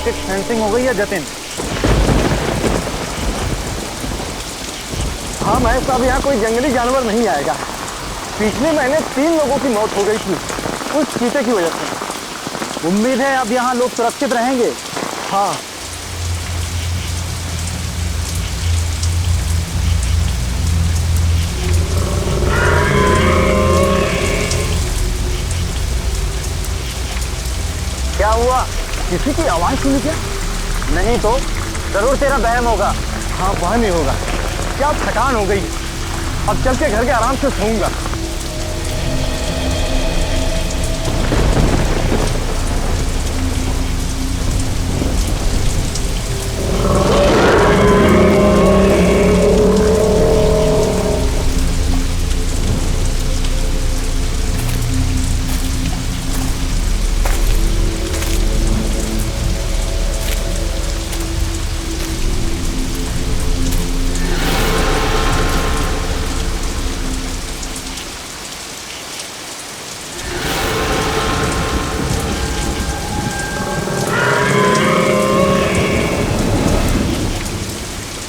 Electric fencing हो गई है जतिन? हाँ महेश साहब, यहाँ कोई जंगली जानवर नहीं आएगा। पिछले महीने 3 लोगों की मौत हो गई थी उस चीते की वजह से। उम्मीद है अब यहाँ लोग सुरक्षित रहेंगे। हाँ। क्या हुआ? किसी की आवाज सुनी क्या? नहीं तो जरूर तेरा वहम होगा। हाँ, वह नहीं होगा। क्या थकान हो गई, अब चल के घर के आराम से सोऊंगा।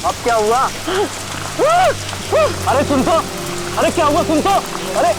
अब क्या हुआ? अरे सुन तो, अरे क्या हुआ सुन तो, अरे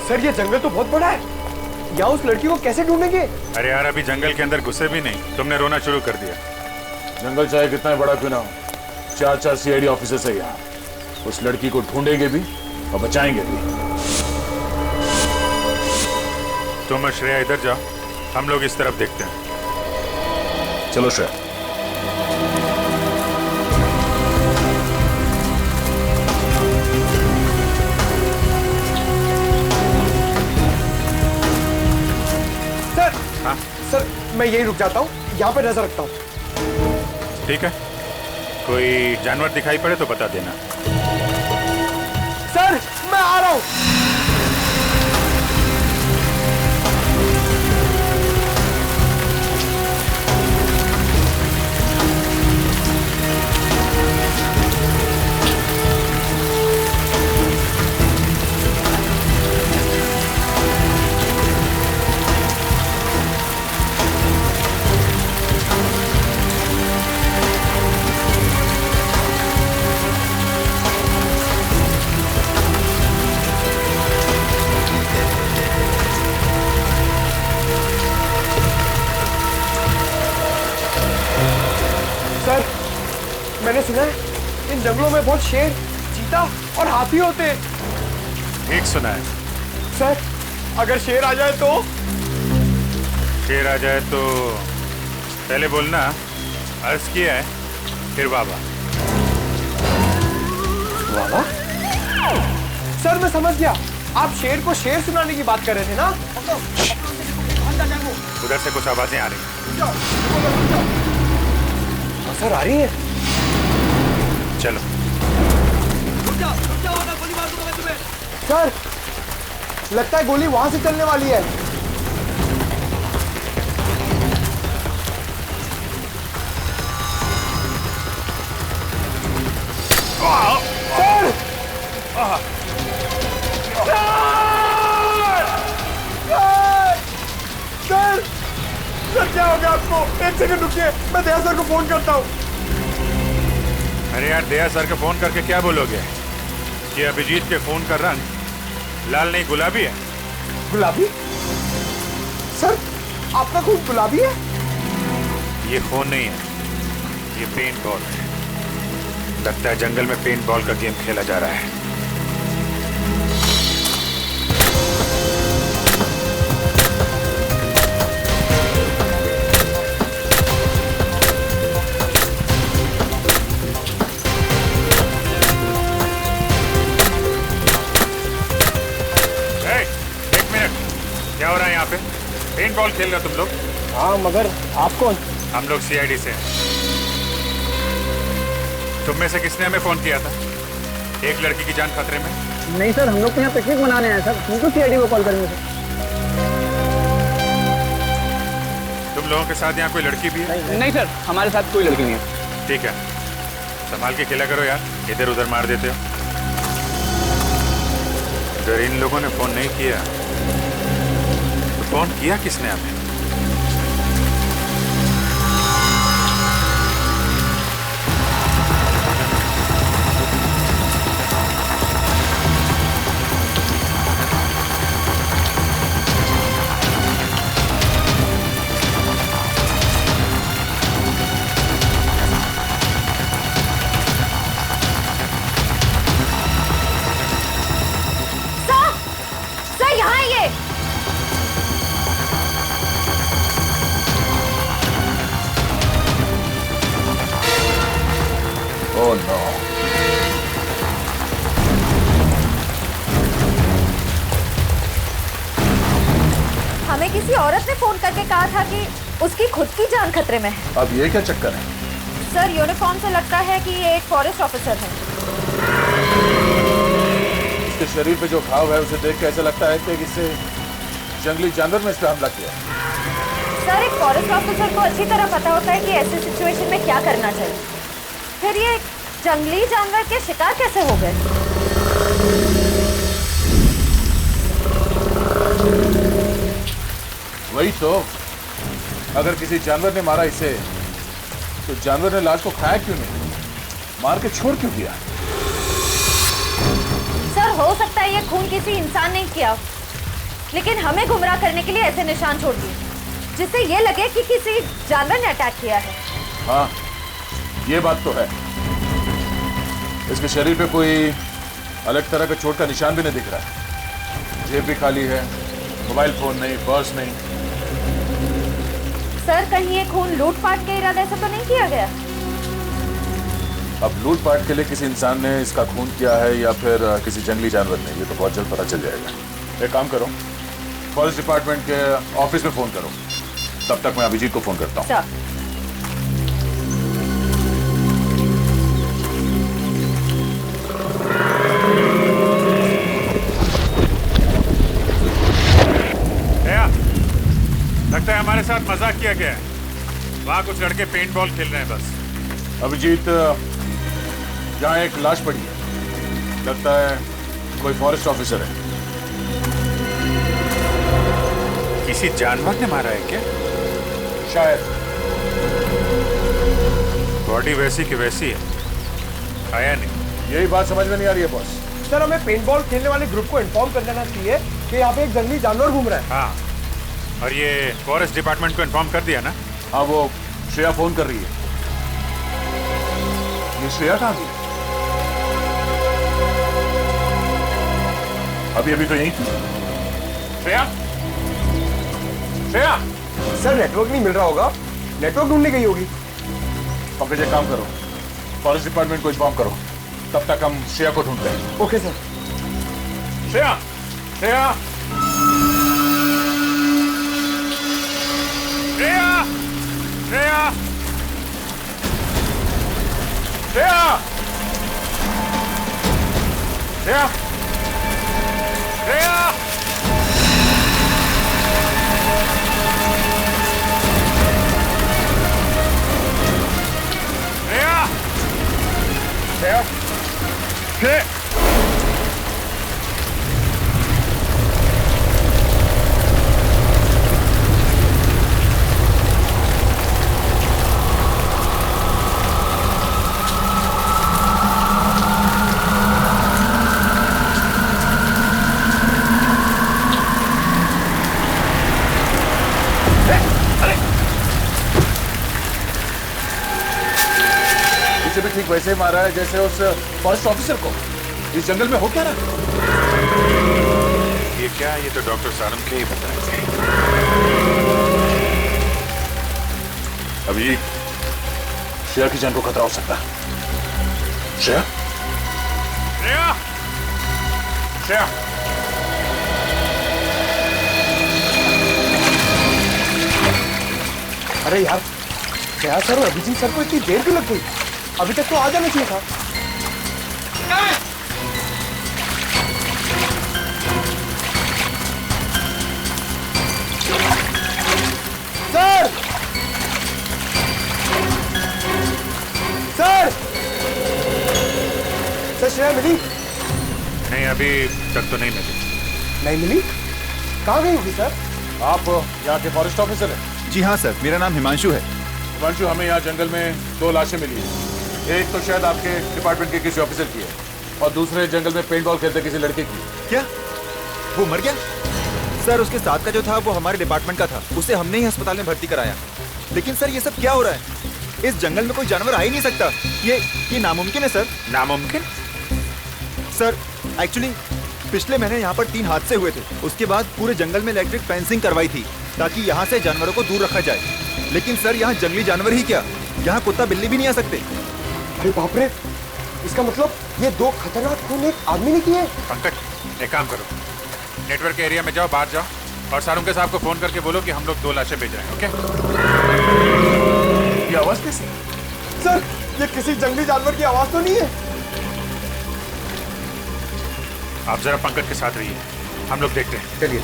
सर ये जंगल तो बहुत बड़ा है, या उस लड़की को कैसे ढूंढेंगे? अरे यार, अभी जंगल के अंदर घुसे भी नहीं, तुमने रोना शुरू कर दिया। जंगल चाहे कितना बड़ा क्यों ना हो, 4 सीआईडी ऑफिसर्स है यहाँ। उस लड़की को ढूंढेंगे भी और बचाएंगे भी। तुम और श्रेया इधर जाओ, हम लोग इस तरफ देखते हैं। चलो श्रेया। सर मैं यही रुक जाता हूँ, यहाँ पे नजर रखता हूँ। ठीक है, कोई जानवर दिखाई पड़े तो बता देना। सर मैं आ रहा हूँ। सर मैंने सुना है इन जंगलों में बहुत शेर, चीता और हाथी होते हैं। ठीक सुना है। सर अगर शेर आ जाए तो? शेर आ जाए तो पहले बोलना अर्ज किया है, फिर बाबा। बाबा? सर मैं समझ गया, आप शेर को शेर सुनाने की बात कर रहे थे ना? उधर से कुछ आवाजें आ रही। हाँ सर, आ रही है। चलो। सर लगता है गोली वहां से चलने वाली है। सर क्या हो गया आपको? एक सेकंड रुकिए, मैं दया सर को फोन करता हूँ। अरे यार, दया सर को फोन करके क्या बोलोगे कि अभिजीत के फोन का रंग लाल नहीं गुलाबी है? गुलाबी? सर आपका खून गुलाबी है? ये खून नहीं है, ये पेंट बॉल है। लगता है जंगल में पेंट बॉल का गेम खेला जा रहा है। क्या हो रहा है यहाँ पे? पेंट बॉल खेल रहे हो तुम लोग? हाँ, मगर आप कौन? हम लोग सीआईडी से हैं। तुम में से किसने हमें फोन किया था? एक लड़की की जान खतरे में। नहीं सर, हम लोग तो यहाँ पिकनिक मनाने आए सर, तुमको सीआईडी को कॉल करेंगे सर। तुम लोगों के साथ यहाँ कोई लड़की भी है? नहीं सर, हमारे साथ कोई लड़की नहीं है। ठीक है, संभाल के खेला करो यार, इधर उधर मार देते हो। अगर इन लोगों ने फोन नहीं किया तो फोन किया किसने हमें? Oh no. हमें किसी औरत ने फोन करके कहा था कि उसकी खुद की जान खतरे में है। अब ये क्या चक्कर है? सर, यूनिफॉर्म से लगता है कि ये एक फॉरेस्ट ऑफिसर है। इसके शरीर पे जो घाव है उसे देख के ऐसा लगता है कि किसी जंगली जानवर में इस पे हमला किया। सर, एक फॉरेस्ट ऑफिसर को अच्छी तरह पता होता है कि ऐसी सिचुएशन में क्या करना चाहिए। फिर ये जंगली जानवर के शिकार कैसे हो गए? वही तो, अगर किसी जानवर ने मारा इसे तो जानवर ने लाश को खाया क्यों नहीं, मार के छोड़ क्यों दिया? सर, हो सकता है ये खून किसी इंसान ने किया, लेकिन हमें गुमराह करने के लिए ऐसे निशान छोड़ दिए जिससे ये लगे कि किसी जानवर ने अटैक किया है। हाँ, ये बात तो है। इसके शरीर पे कोई अलग तरह का चोट का निशान भी नहीं दिख रहा। जेब भी खाली है, मोबाइल फोन नहीं, पर्स नहीं। सर, कहीं ये खून लूटपाट के इरादे से तो नहीं किया गया? अब लूटपाट के लिए किसी इंसान ने इसका खून किया है या फिर किसी जंगली जानवर ने, ये तो बहुत जल्द पता चल जाएगा। एक काम करो, फॉरेस्ट डिपार्टमेंट के ऑफिस में फोन करो, तब तक मैं अभिजीत को फोन करता हूँ। सर, लगता है हमारे साथ मजाक किया गया है। वहां कुछ लड़के पेंट बॉल खेल रहे हैं बस। अभिजीत, यहाँ एक लाश पड़ी है, लगता है कोई फॉरेस्ट ऑफिसर है। किसी जानवर ने मारा है क्या? शायद। बॉडी वैसी की वैसी है, खाया नहीं। यही बात समझ में नहीं आ रही है बॉस। सर, हमें पेंट बॉल खेलने वाले ग्रुप को इन्फॉर्म कर देना चाहिए कि यहाँ पे एक जंगली जानवर घूम रहा है। हाँ, और ये फॉरेस्ट डिपार्टमेंट को इन्फॉर्म कर दिया ना? हाँ, वो श्रेया फोन कर रही है। ये श्रेया कहाँ गई? अभी तो यही थी। श्रेया, श्रेया। सर, नेटवर्क नहीं मिल रहा होगा, नेटवर्क ढूंढने गई होगी। पंकज, एक काम करो, फॉरेस्ट डिपार्टमेंट को इन्फॉर्म करो, तब तक हम श्रेया को ढूंढते हैं। Okay sir. श्रेया, श्रेया, श्रेया, श्रेया, श्रेया, श्रेया, श्रेया, श्रेया, श्रेया। भी ठीक वैसे ही मारा है जैसे उस फॉरेस्ट ऑफिसर को। इस जंगल में हो क्या रहा? ये क्या? ये तो डॉक्टर सारंग के ही बताएंगे। अभी श्रेया की जान को खतरा हो सकता है। श्रेया, श्रेया, श्रेया, अरे यार, श्रेया सर और अभिजीत सर को इतनी देर क्यों लग गई? अभी तक तो आ जाना चाहिए था। सर सर सर श्रेया मिली? नहीं, अभी तक तो नहीं मिली। नहीं मिली? कहाँ गई होगी सर? आप यहाँ के फॉरेस्ट ऑफिसर हैं? जी हाँ सर, मेरा नाम हिमांशु है। हिमांशु, हमें यहाँ जंगल में 2 लाशें मिली हैं। एक तो शायद आपके डिपार्टमेंट के किसी ऑफिसर की है और दूसरे जंगल में पेंट बॉल खेलते किसी लड़के की। क्या वो मर गया? सर उसके साथ का जो था वो हमारे डिपार्टमेंट का था, उसे हमने ही अस्पताल में भर्ती कराया। लेकिन सर ये सब क्या हो रहा है? इस जंगल में कोई जानवर आ ही नहीं सकता। ये नामुमकिन है सर। नामुमकिन? सर एक्चुअली पिछले महीने यहाँ पर 3 हादसे हुए थे। उसके बाद पूरे जंगल में इलेक्ट्रिक फेंसिंग करवाई थी ताकि यहाँ से जानवरों को दूर रखा जाए। लेकिन सर यहाँ जंगली जानवर ही क्या, यहाँ कुत्ता बिल्ली भी नहीं आ सकते। अरे बाप रे, इसका मतलब ये 2 खतरनाक खून एक आदमी ने किए। पंकज, एक काम करो, नेटवर्क के एरिया में जाओ, बाहर जाओ और सारुंके साहब को फोन करके बोलो कि हम लोग 2 लाशें भेज रहे हैं। ओके? ये आवाज कैसी? सर ये किसी जंगली जानवर की आवाज तो नहीं है? आप जरा पंकज के साथ रहिए, हम लोग देखते हैं। चलिए।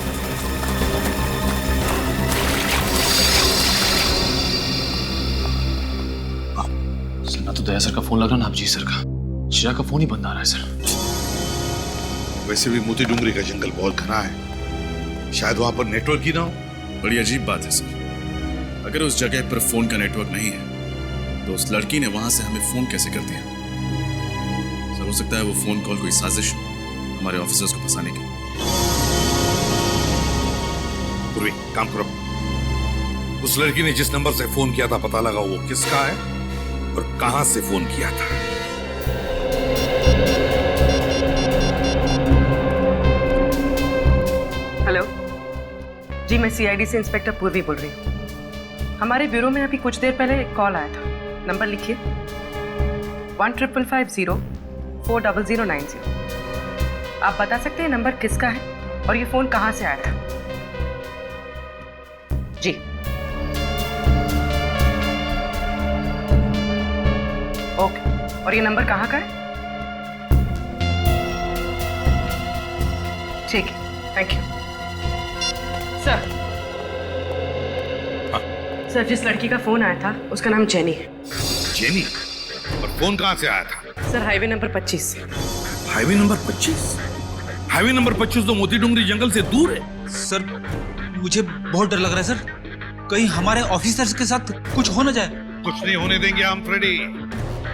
सर ना तो दया सर का फोन लग रहा ना अभिजीत सर का। चिरा का फोन ही बंद आ रहा है सर। वैसे भी मोती डूंगरी का जंगल बहुत घना है, शायद वहां पर नेटवर्क ही ना हो। बड़ी अजीब बात है सर, अगर उस जगह पर फोन का नेटवर्क नहीं है तो उस लड़की ने वहां से हमें फोन कैसे कर दिया? सर हो सकता है वो फोन कॉल कोई साजिश हो हमारे ऑफिसर्स को फंसाने की। पूर्वी, काम करो, उस लड़की ने जिस नंबर से फोन किया था पता लगा वो किसका है और कहां से फोन किया था। हेलो जी, मैं सीआईडी से इंस्पेक्टर पूर्वी बोल रही हूँ। हमारे ब्यूरो में अभी कुछ देर पहले एक कॉल आया था। नंबर लिखिए 1550-40090। आप बता सकते हैं नंबर किसका है और ये फोन कहाँ से आया था? जी ओके, और ये नंबर कहाँ का है? ठीक है, थैंक यू सर। सर जिस लड़की का फोन आया था उसका नाम जेनी है। जेनी? और फोन कहां से आया था? सर हाईवे नंबर 25 से। Highway number 25? हाईवे नंबर 25 तो मोती डूंगरी जंगल से दूर है। सर मुझे बहुत डर लग रहा है सर, कहीं हमारे ऑफिसर्स के साथ कुछ हो ना जाए। कुछ नहीं होने देंगे हम, फ्रेडी।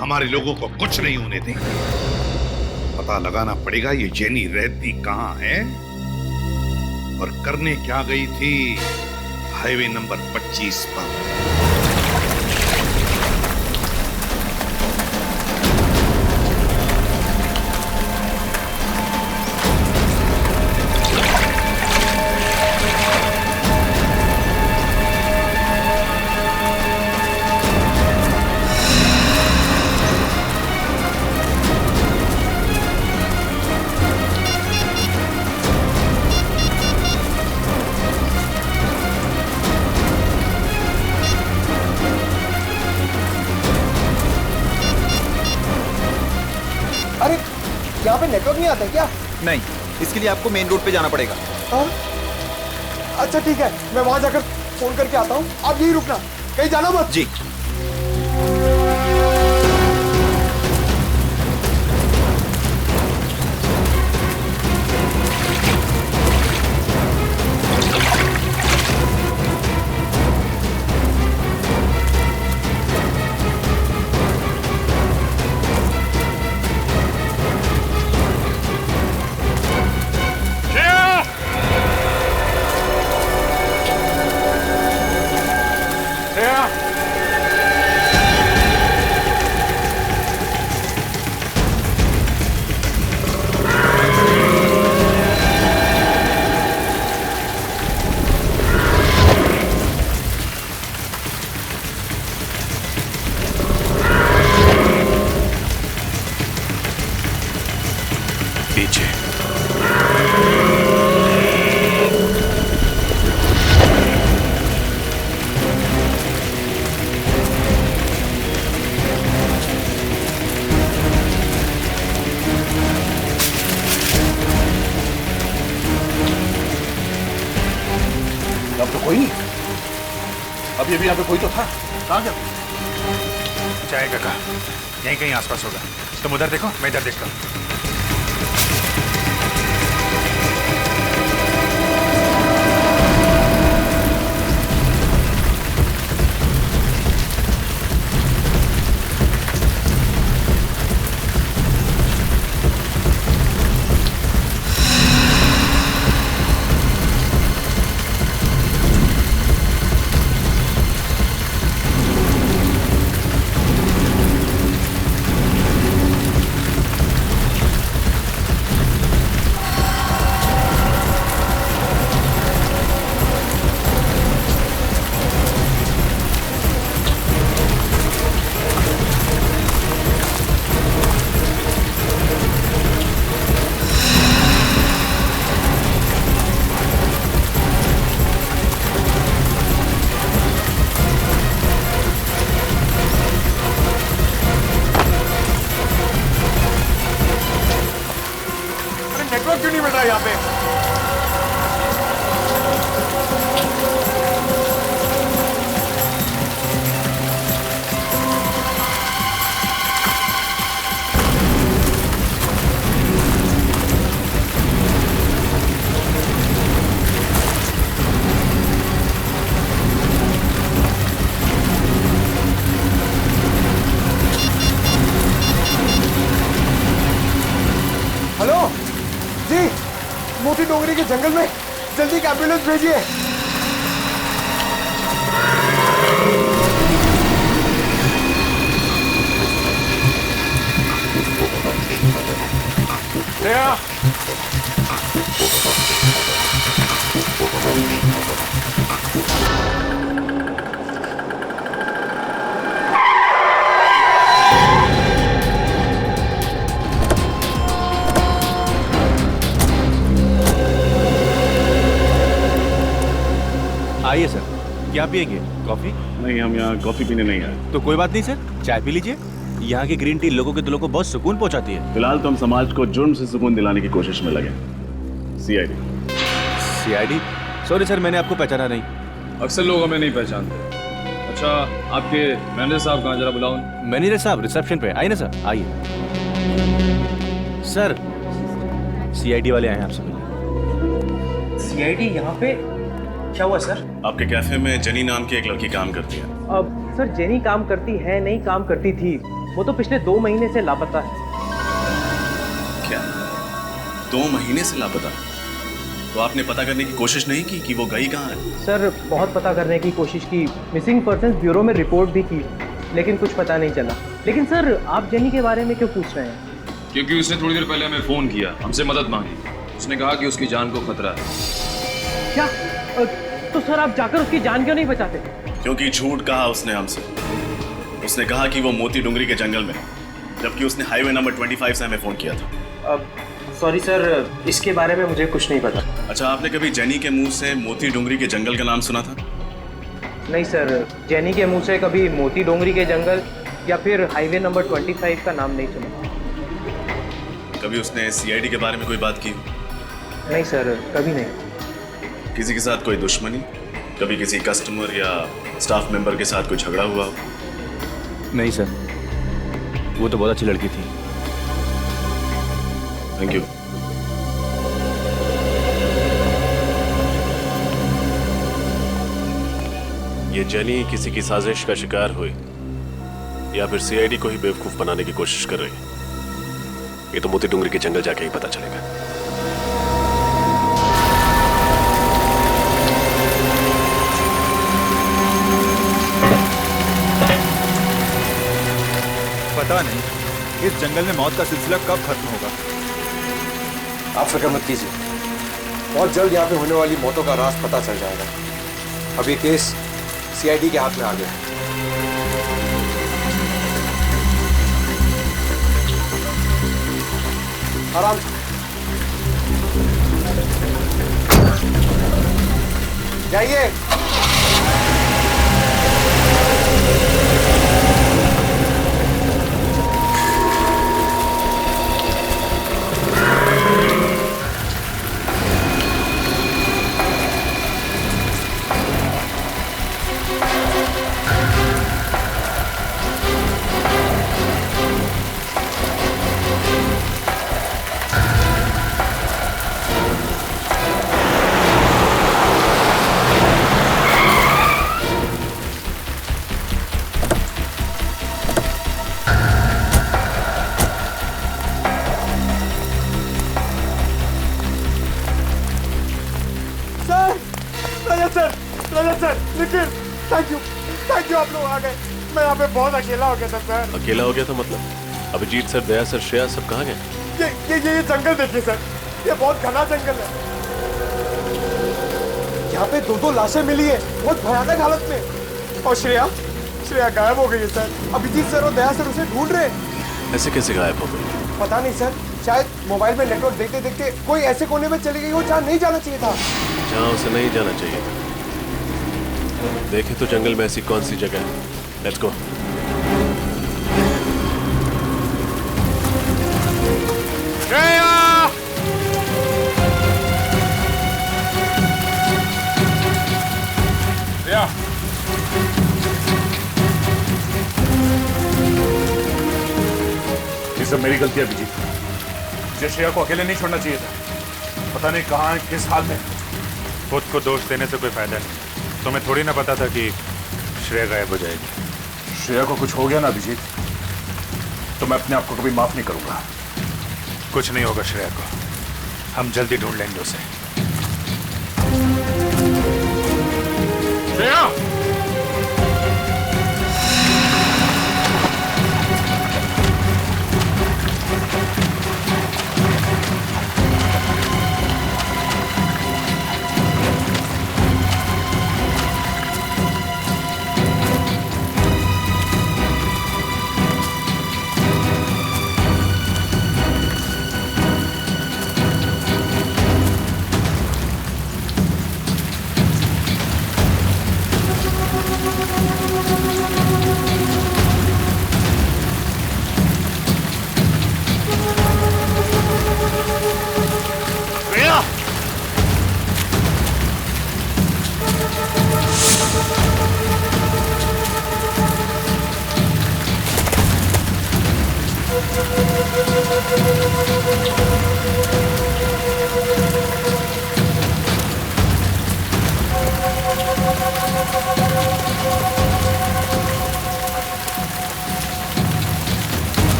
हमारे लोगों को कुछ नहीं होने देंगे। पता लगाना पड़ेगा ये जेनी रहती कहां है और करने क्या गई थी हाईवे नंबर 25 पर। अरे यहाँ पे नेटवर्क नहीं आता है क्या? नहीं, इसके लिए आपको मेन रोड पे जाना पड़ेगा। अच्छा ठीक है, मैं वहां जाकर फोन करके आता हूँ, आप यही रुकना, कहीं जाना मत। जी। अब तो कोई नहीं। अभी अभी यहाँ पे कोई तो था, कहाँ गया? जाएगा कहाँ? यहीं कहीं आसपास होगा। तुम उधर देखो, मैं इधर देखता हूँ। नेटवर्क क्यों नहीं मिल रहा यहाँ पे? हेलो जी, मोती डोंगरी के जंगल में जल्दी एक एम्बुलेंस भेजिए। आइए सर, क्या पियेंगे? कॉफी? नहीं, हम यहाँ कॉफी पीने नहीं आए। तो कोई बात नहीं सर, चाय पी लीजिए। यहाँ की ग्रीन टी लोगों के दिलों को बहुत सुकून पहुँचाती है। फिलहाल तो हम समाज को जुर्म से सुकून दिलाने की कोशिश में लगे। सीआईडी। सीआईडी? सॉरी सर, मैंने आपको पहचाना नहीं। अक्सर लोग हमें नहीं पहचानते। अच्छा, आपके मैनेजर साहब कहाँ, जरा बुलाओ। मैनेजर साहब रिसेप्शन पे। आइए ना सर, आइए। सर, सीआईडी वाले आए हैं आपसे मिलने। सीआईडी यहाँ पे? क्या हुआ सर? आपके कैफे में जेनी नाम की एक लड़की काम करती है। अब सर, जेनी काम करती है नहीं, काम करती थी। वो तो पिछले 2 महीने से लापता है। क्या? 2 महीने से लापता? तो आपने पता करने की कोशिश नहीं की कि वो गई कहाँ है? सर, बहुत पता करने की कोशिश की, मिसिंग पर्सन्स ब्यूरो में रिपोर्ट भी की, लेकिन कुछ पता नहीं चला। लेकिन सर, आप जेनी के बारे में क्यों पूछ रहे हैं? क्योंकि उसने थोड़ी देर पहले हमें फोन किया, हमसे मदद मांगी। उसने कहा कि उसकी जान को खतरा है। क्या? तो सर, आप जाकर उसकी जान क्यों नहीं बचाते? क्योंकि झूठ कहा उसने हमसे। उसने कहा कि वो मोती डुंगरी के जंगल में, जबकि उसने हाईवे नंबर 25 से हमें फोन किया था। अब सॉरी सर, इसके बारे में मुझे कुछ नहीं पता। अच्छा, आपने कभी जेनी के मुंह से मोती डुंगरी के जंगल का नाम सुना था? नहीं सर, जेनी के मुंह से कभी मोती डोंगरी के जंगल या फिर हाईवे नंबर 25 का नाम नहीं सुना। कभी उसने सीआईडी के बारे में कोई बात की? नहीं सर, कभी नहीं। किसी के साथ कोई दुश्मनी? कभी किसी कस्टमर या स्टाफ मेंबर के साथ कोई झगड़ा हुआ? नहीं सर, वो तो बहुत अच्छी लड़की थी। Thank you. ये जेनी किसी की साजिश का शिकार हुई या फिर सीआईडी को ही बेवकूफ बनाने की कोशिश कर रही है, ये तो मोती डुंगरी के जंगल जाके ही पता चलेगा। पता नहीं इस जंगल में मौत का सिलसिला कब खत्म होगा। आप फिक्र मत कीजिए, बहुत जल्द यहाँ पे होने वाली मौतों का राज पता चल जाएगा। अब ये केस सीआईडी के हाथ में आ गया। आराम जाइए। सर, निखिल, थैंक यू, आप लोग आ गए। मैं यहाँ पे बहुत अकेला हो गया था सर। अकेला हो गया था मतलब? अभिजीत सर, दया सर, श्रेया सब कहाँ गए? ये जंगल देखिए सर, ये बहुत घना जंगल है। यहाँ पे 2 लाशें मिली है, बहुत भयानक हालत में। और श्रेया गायब हो गई है सर। अभिजीत सर और दया सर उसे ढूंढ रहे हैं। ऐसे कैसे गायब हो गई? पता नहीं सर, शायद मोबाइल में नेटवर्क देखते देखते कोई ऐसे कोने में चली गई हो जहाँ नहीं जाना चाहिए था। जहाँ उसे नहीं जाना चाहिए। देखे तो जंगल में ऐसी कौन सी जगह है। Let's go. ये सब मेरी गलती है अभिजीत। मुझे श्रेया को अकेले नहीं छोड़ना चाहिए था। पता नहीं कहाँ किस हाल में। खुद को दोष देने से कोई फायदा नहीं। तुम्हें थोड़ी ना पता था कि श्रेया गायब हो जाएगी। श्रेया को कुछ हो गया ना अभिजीत, तो मैं अपने आप को कभी माफ नहीं करूंगा। कुछ नहीं होगा श्रेया को, हम जल्दी ढूंढ लेंगे उसे। श्रेया!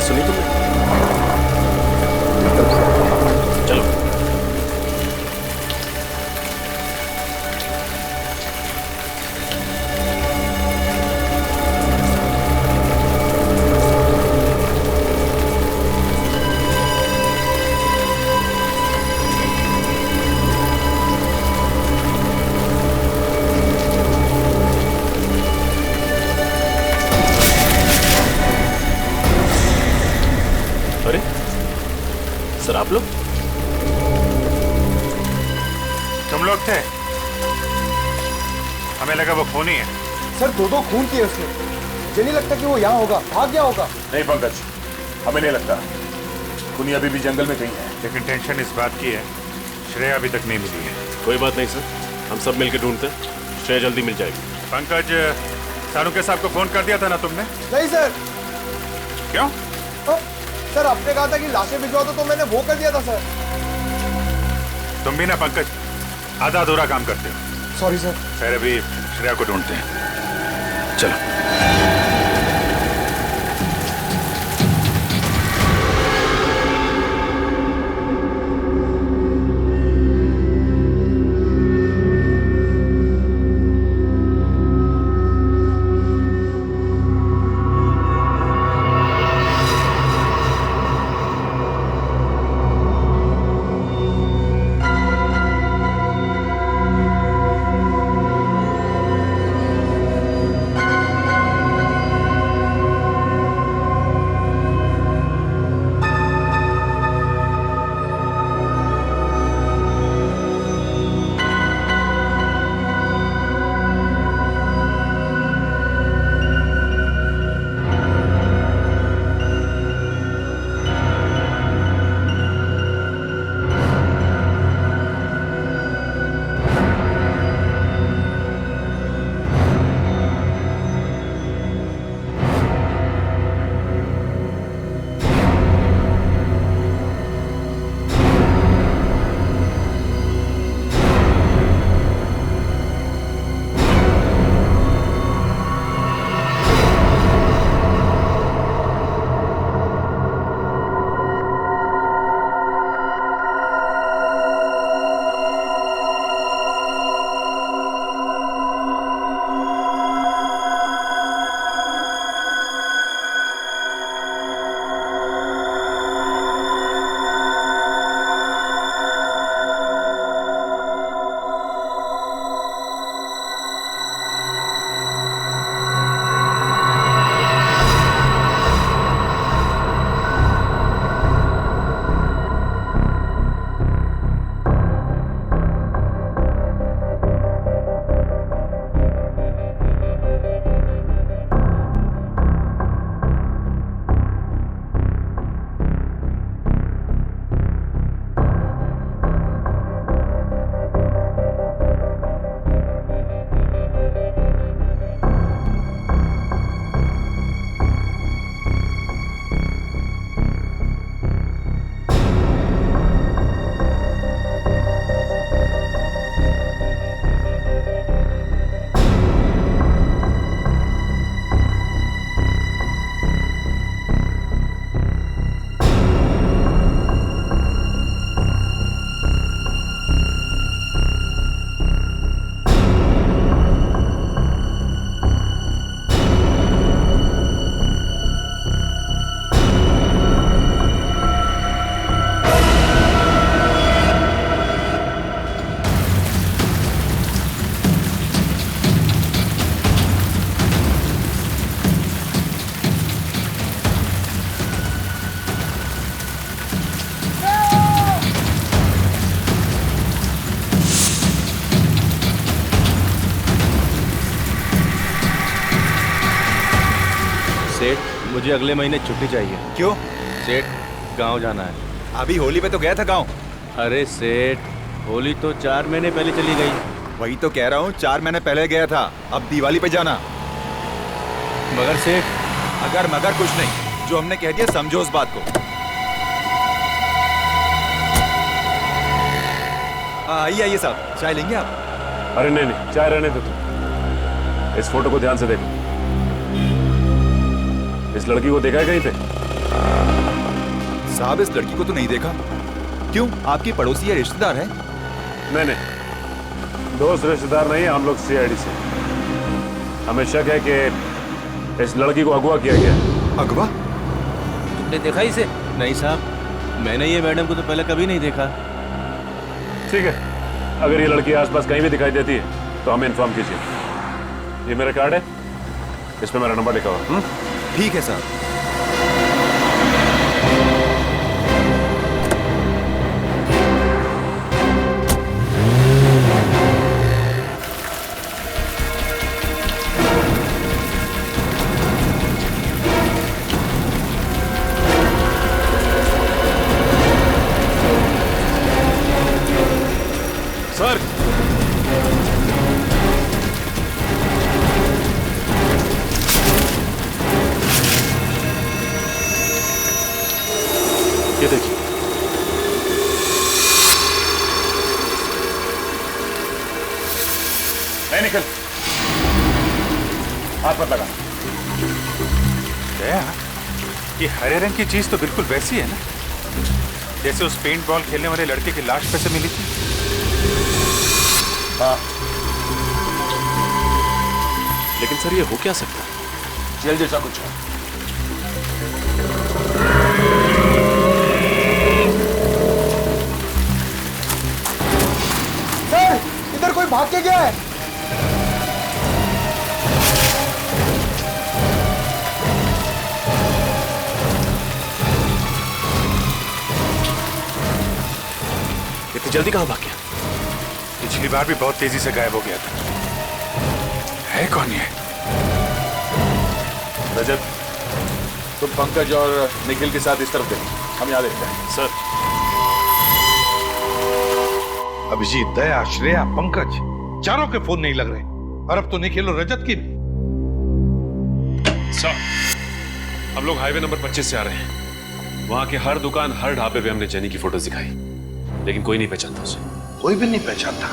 सुनी तुमने? चलो। अरे सर, आप लोग? तुम लोग थे? हमें लगा वो खून ही है। सर 2 खून किए उसने। मुझे नहीं लगता कि वो यहाँ होगा, भाग गया होगा। नहीं पंकज, हमें नहीं लगता। खूनी अभी भी जंगल में कहीं है। लेकिन टेंशन इस बात की है, श्रेया अभी तक नहीं मिली है। कोई बात नहीं सर, हम सब मिलकर ढूंढते हैं, श्रेया जल्दी मिल जाएगी। पंकज, सानुके साहब को फोन कर दिया था ना तुमने? नहीं सर। क्यों? सर आपने कहा था कि लाशें भिजवा दो, तो मैंने वो कर दिया था सर। तुम भी ना पंकज आधा अधूरा काम करते हो। Sorry sir. खैर अभी श्रेया को ढूंढते हैं, चलो। मुझे अगले महीने छुट्टी चाहिए। क्यों? सेठ, गांव जाना है। अभी होली पे तो गया था गांव। अरे सेठ, होली तो 4 महीने पहले चली गई। वही तो कह रहा हूँ, 4 महीने पहले गया था, अब दिवाली पे जाना। मगर सेठ, अगर मगर कुछ नहीं, जो हमने कह दिया समझो उस बात को। आइए आइए साहब, चाय लेंगे आप? अरे नहीं नहीं, चाय रहने दो तुम। इस फोटो को ध्यान से देखो। इस लड़की को देखा है कहीं पे? साहब, इस लड़की को तो नहीं देखा। क्यों, आपकी पड़ोसी या रिश्तेदार है? नहीं, दोस्त रिश्तेदार नहीं, हम लोग सीआईडी से। हमें शक है कि इस लड़की को अगवा किया गया। अगवा? तुमने देखा इसे? नहीं साहब, मैंने ये मैडम को तो पहले कभी नहीं देखा। ठीक है, अगर ये लड़की आसपास कहीं भी दिखाई देती है तो हमें इन्फॉर्म कीजिए। ये मेरा कार्ड है, इस पे मेरा नंबर लिखा हुआ। ठीक है साहब। सर, ये देखिए। नहीं निकल, हाथ मत लगा। दया, ये हरे रंग की चीज तो बिल्कुल वैसी है ना जैसे उस पेंट बॉल खेलने वाले लड़के की लाश पे से मिली थी। हाँ, लेकिन सर ये हो क्या सकता है? जेल जैसा कुछ है। सर, इधर कोई भाग के गया है। इतनी जल्दी कहाँ भाग गया? पिछली बार भी बहुत तेजी से गायब हो गया था। है कौन ये? रजत, तुम पंकज और निखिल के साथ इस तरफ देखो, हम यहाँ देखते हैं। सर, अभिजीत, दया, श्रेया, पंकज, चारों के फोन नहीं लग रहे, और अब तो निखिल और रजत की भी। सर, हम लोग हाईवे नंबर 25 से आ रहे हैं। वहां के हर दुकान, हर ढाबे पे हमने जेनी की फोटोज दिखाई, लेकिन कोई नहीं पहचानता उसे। कोई भी नहीं पहचानता?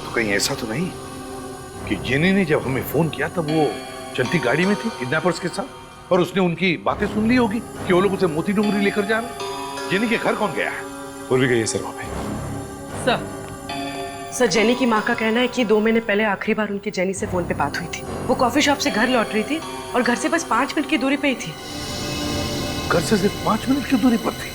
तो कहीं ऐसा तो नहीं कि जेनी ने जब हमें फोन किया तब वो चलती गाड़ी में थी किडनैपर्स के साथ, और उसने उनकी बातें सुन ली होगी कि वो लोग उसे मोती डूंगरी लेकर जा रहे। जेनी के घर कौन गया है? पूर्वी गई है सर वहां पे। सर, जेनी की माँ का कहना है कि 2 महीने पहले आखिरी बार उनकी जेनी से फोन पे बात हुई थी। वो कॉफी शॉप से घर लौट रही थी और घर से बस 5 मिनट की दूरी पे ही थी। घर से सिर्फ 5 मिनट की दूरी पर थी?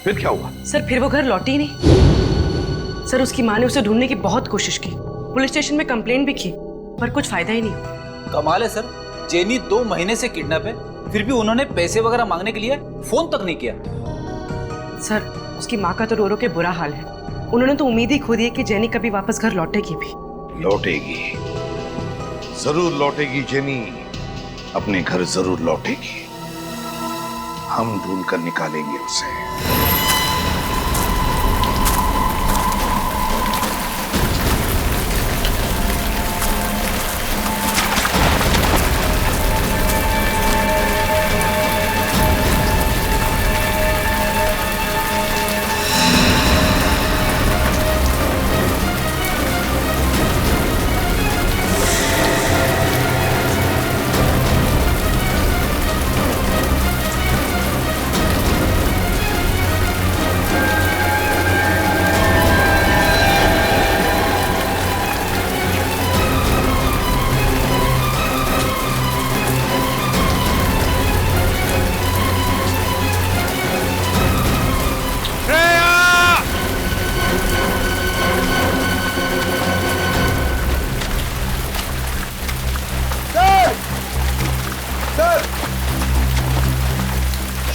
फिर क्या हुआ? सर, फिर वो घर लौटी नहीं। सर, उसकी माँ ने उसे ढूंढने की बहुत कोशिश की, पुलिस स्टेशन में कंप्लेंट भी की, पर कुछ फायदा ही नहीं। कमाल है सर, जेनी 2 महीने से किडनैप है, फिर भी उन्होंने पैसे वगैरह मांगने के लिए फोन तक नहीं किया। सर, उसकी माँ का तो रो रो के बुरा हाल है। उन्होंने तो उम्मीद ही खो दी है कि जेनी कभी वापस घर लौटेगी भी। लौटेगी, जरूर लौटेगी। जेनी अपने घर जरूर लौटेगी। हम ढूंढ कर निकालेंगे उसे।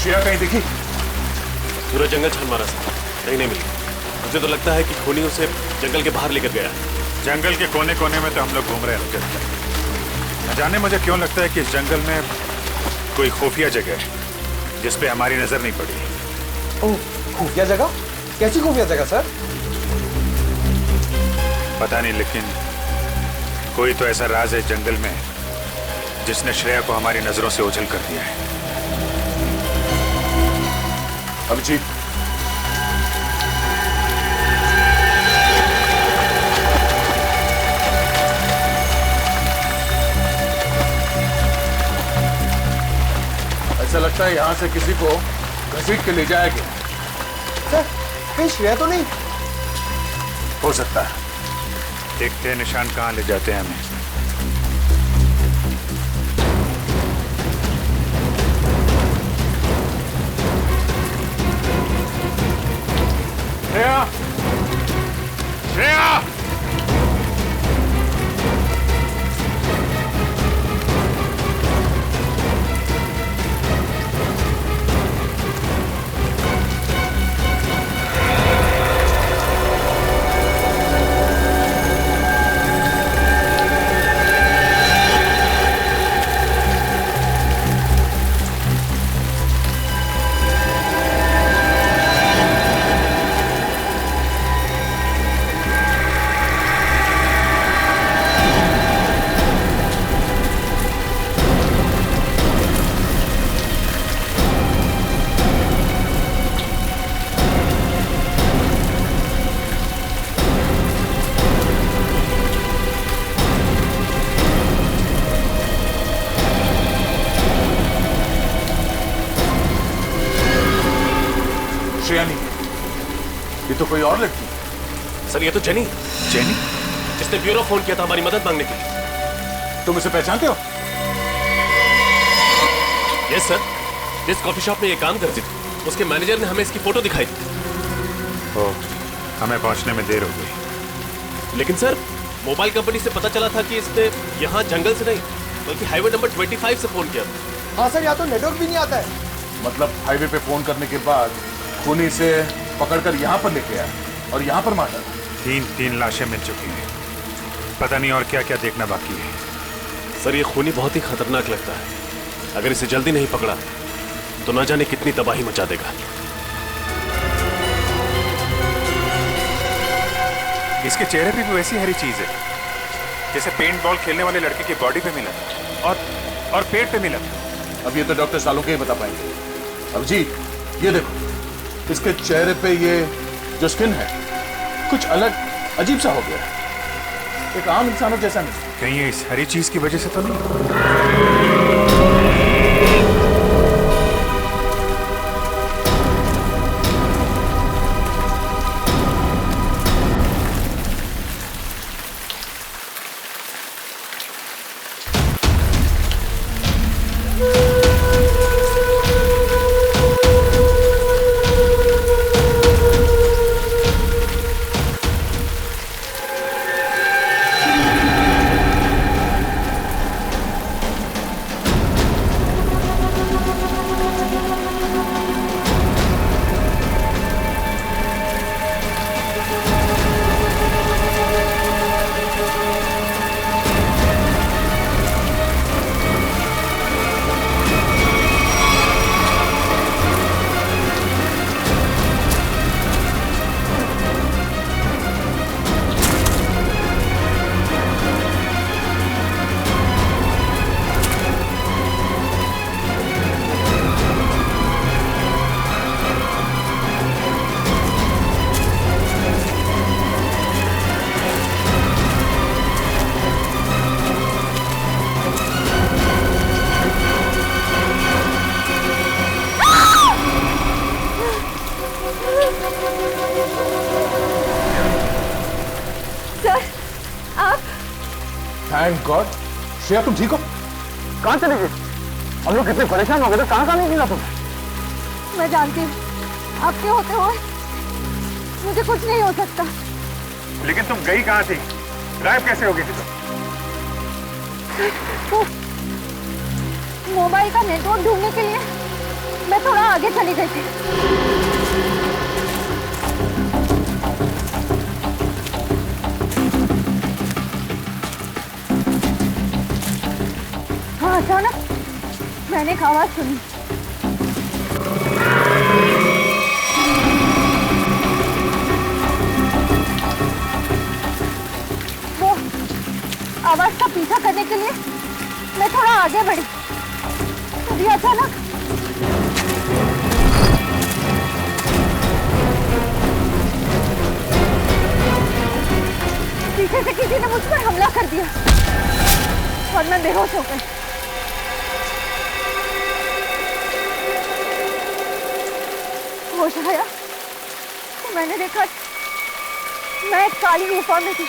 श्रेया कहीं दिखी? पूरा जंगल छान मारा सर, कहीं नहीं मिली। मुझे तो लगता है कि खूनी उसे जंगल के बाहर लेकर गया। जंगल के कोने कोने में तो हम लोग घूम रहे हैं। न जाने मुझे क्यों लगता है कि इस जंगल में कोई खुफिया जगह है जिस पे हमारी नजर नहीं पड़ी। ओह, खुफिया जगह? कैसी खुफिया जगह सर? पता नहीं, लेकिन कोई तो ऐसा राज है जंगल में जिसने श्रेया को हमारी नजरों से ओझल कर दिया है। अभिजीत, ऐसा लगता है यहां से किसी को घसीट के ले जाया गया। सर, कहीं श्रेया तो नहीं? हो सकता है। देखते हैं निशान कहां ले जाते हैं हमें। श्रेया! श्रेया! श्रेया नहीं, ये तो कोई और लड़की। सर ये तो जेनी। जेनी? जिसने ब्यूरो फोन किया था हमारी मदद मांगने के लिए। तुम इसे पहचानते हो? यस सर, जिस कॉफी शॉप में ये काम करती थी उसके मैनेजर ने हमें इसकी फोटो दिखाई थी। ओह, हमें पहुंचने में देर हो गई। लेकिन सर, मोबाइल कंपनी से पता चला था कि इसने यहाँ जंगल से नहीं बल्कि हाईवे नंबर 25 से फोन किया था। हाँ सर, यहाँ तो नेटवर्क भी नहीं आता है। मतलब हाईवे पे फोन करने के बाद खूनी से पकड़कर यहाँ पर लेके आया और यहाँ पर मारा। तीन लाशें मिल चुकी हैं। पता नहीं और क्या क्या देखना बाकी है। सर ये खूनी बहुत ही खतरनाक लगता है। अगर इसे जल्दी नहीं पकड़ा तो ना जाने कितनी तबाही मचा देगा। इसके चेहरे पे भी वैसी हरी चीज है जैसे पेंट बॉल खेलने वाले लड़के की बॉडी पे मिला और पेट पे मिला। अब ये तो डॉक्टर सालों के ही बता पाएंगे। अभिजीत, ये देखो, इसके चेहरे पे ये जो स्किन है कुछ अलग अजीब सा हो गया है, एक आम इंसानों जैसा नहीं। कहीं ये इस हरी चीज की वजह से तो नहीं? Thank God. श्रेया, तुम ठीक हो? कहाँ चली गई? हम लोग कितने परेशान हो गए थे, कहाँ नहीं मिला तुम्हें? मैं जानती हूँ आपके होते हुए मुझे कुछ नहीं हो सकता। लेकिन तुम गई कहाँ थी? गायब कैसे हो गई थी तुम? मोबाइल का नेटवर्क ढूंढने के लिए मैं थोड़ा आगे चली गई थी। हाँ, अचानक मैंने मैंने एक आवाज सुनी। वो आवाज का पीछा करने के लिए मैं थोड़ा आगे बढ़ी, तभी अचानक पीछे से किसी ने मुझ पर हमला कर दिया और मैं बेहोश हो गई। होश आया तो मैंने देखा मैं एक काली गुफा में थी।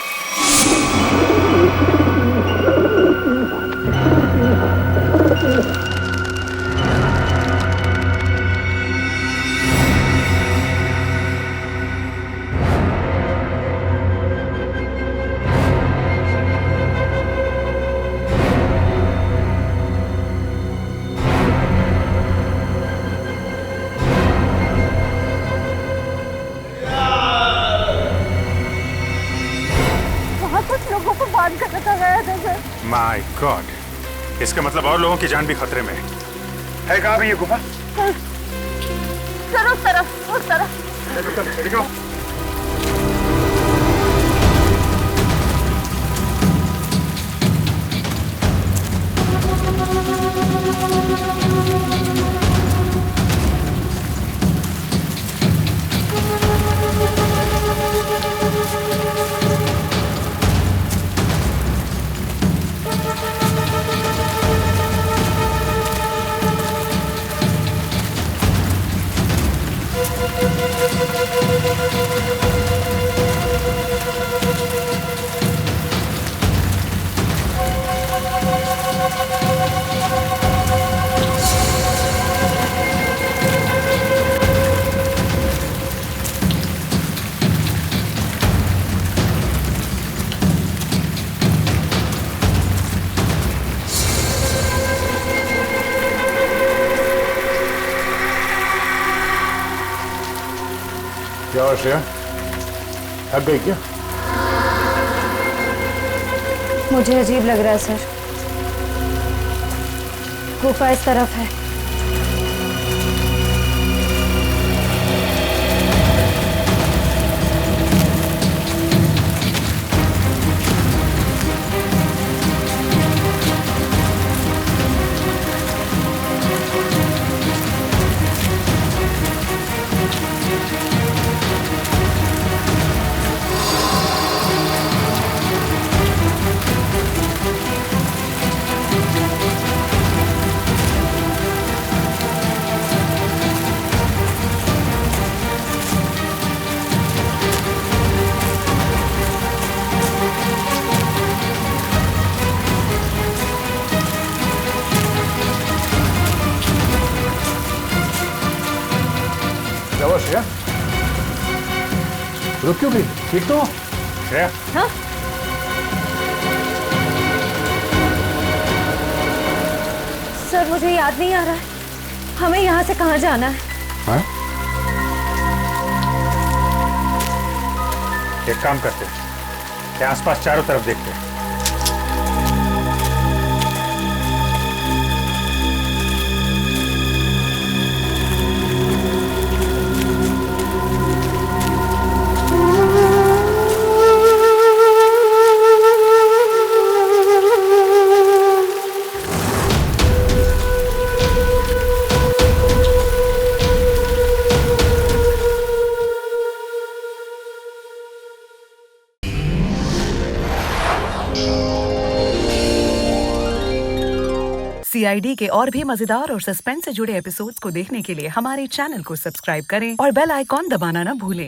माय गॉड, इसका मतलब और लोगों की जान भी खतरे में है। कहाँ भी ये गुफा? सर उस तरफ। दिखाओ। क्या हुआ श्रेया, थक गई क्या? मुझे अजीब लग रहा है सर। गुफा इस तरफ है। श्रेया, रुक क्यों गई? ठीक तो हो? श्रेया, हाँ? सर मुझे याद नहीं आ रहा है, हमें यहाँ से कहाँ जाना है? हाँ? एक काम करते हैं, आसपास चारों तरफ देखते हैं। CID के और भी मजेदार और सस्पेंस से जुड़े एपिसोड्स को देखने के लिए हमारे चैनल को सब्सक्राइब करें और बेल आइकॉन दबाना ना भूलें।